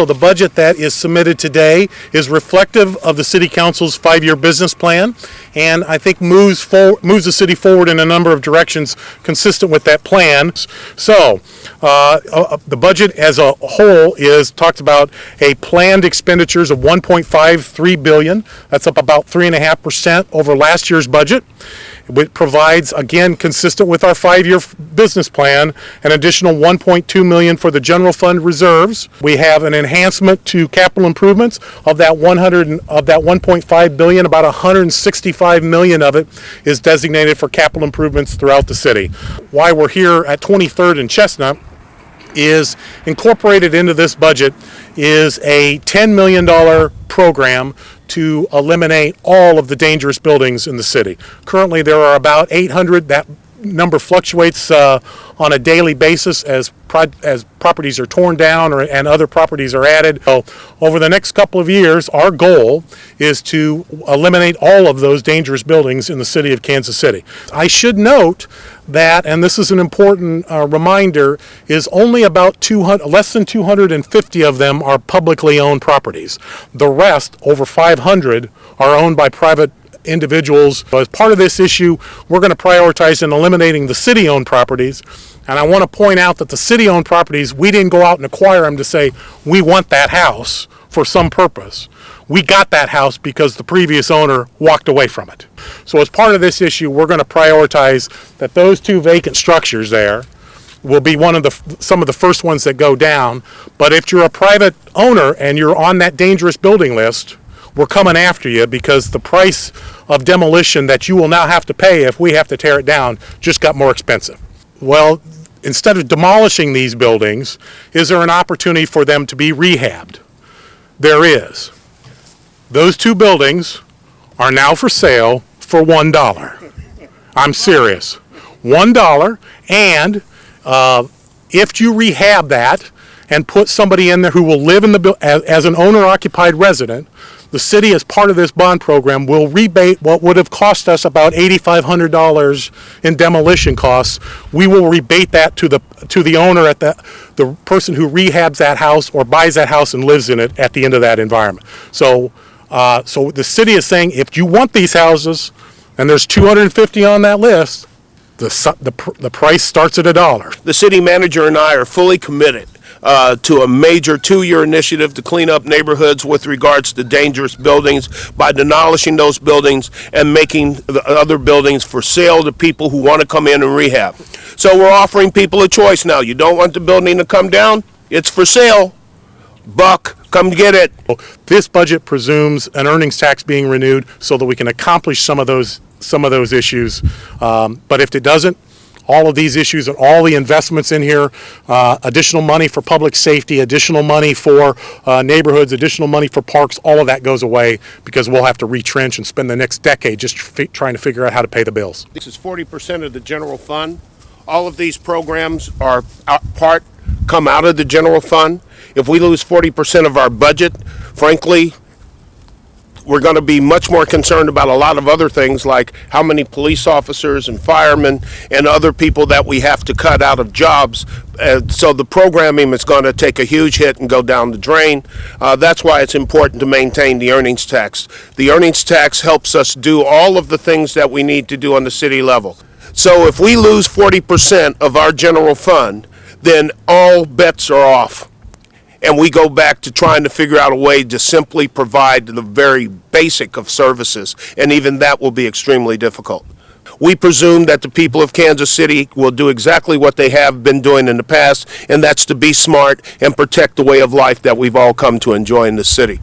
So the budget that is submitted today is reflective of the City Council's 5-year business plan, and I think moves the city forward in a number of directions consistent with that plan. So the budget as a whole is talked about a planned expenditures of $1.53 billion. That's up about 3.5% over last year's budget. It provides, again, consistent with our 5-year business plan, an additional $1.2 million for the general fund reserves. We have an enhancement to capital improvements of that $1.5 billion. About $165 million of it is designated for capital improvements throughout the city. Why we're here at 23rd and Chestnut is incorporated into this budget is a $10 million program to eliminate all of the dangerous buildings in the city. Currently there are about 800. That number fluctuates on a daily basis as properties are torn down and other properties are added. So over the next couple of years, our goal is to eliminate all of those dangerous buildings in the city of Kansas City. I should note that, and this is an important reminder, is only about less than 250 of them are publicly owned properties. The rest, over 500, are owned by private individuals. As part of this issue, we're going to prioritize in eliminating the city-owned properties. And I want to point out that the city-owned properties, we didn't go out and acquire them to say, we want that house for some purpose. We got that house because the previous owner walked away from it. So as part of this issue, we're going to prioritize that those 2 vacant structures there will be some of the first ones that go down. But if you're a private owner and you're on that dangerous building list, we're coming after you because the price of demolition that you will now have to pay if we have to tear it down just got more expensive. Well, instead of demolishing these buildings, is there an opportunity for them to be rehabbed? There is. Those 2 buildings are now for sale for $1. I'm serious. $1, and if you rehab that and put somebody in there who will live in the as an owner-occupied resident, the city, as part of this bond program, will rebate what would have cost us about $8,500 in demolition costs. We will rebate that to the owner, at the person who rehabs that house or buys that house and lives in it at the end of that environment. So the city is saying, if you want these houses, and there's 250 on that list, the price starts at $1. The city manager and I are fully committed to a major 2-year initiative to clean up neighborhoods with regards to dangerous buildings by demolishing those buildings and making the other buildings for sale to people who want to come in and rehab. So we're offering people a choice now. You don't want the building to come down? It's for sale. Buck, come get it. This budget presumes an earnings tax being renewed so that we can accomplish some of those issues. But if it doesn't, all of these issues and all the investments in here, additional money for public safety, additional money for neighborhoods, additional money for parks, all of that goes away because we'll have to retrench and spend the next decade just trying to figure out how to pay the bills. This is 40% of the general fund. All of these programs are come out of the general fund. If we lose 40% of our budget, frankly, we're going to be much more concerned about a lot of other things, like how many police officers and firemen and other people that we have to cut out of jobs. So the programming is going to take a huge hit and go down the drain. That's why it's important to maintain the earnings tax. The earnings tax helps us do all of the things that we need to do on the city level. So if we lose 40% of our general fund, then all bets are off. And we go back to trying to figure out a way to simply provide the very basic of services, and even that will be extremely difficult. We presume that the people of Kansas City will do exactly what they have been doing in the past, and that's to be smart and protect the way of life that we've all come to enjoy in the city.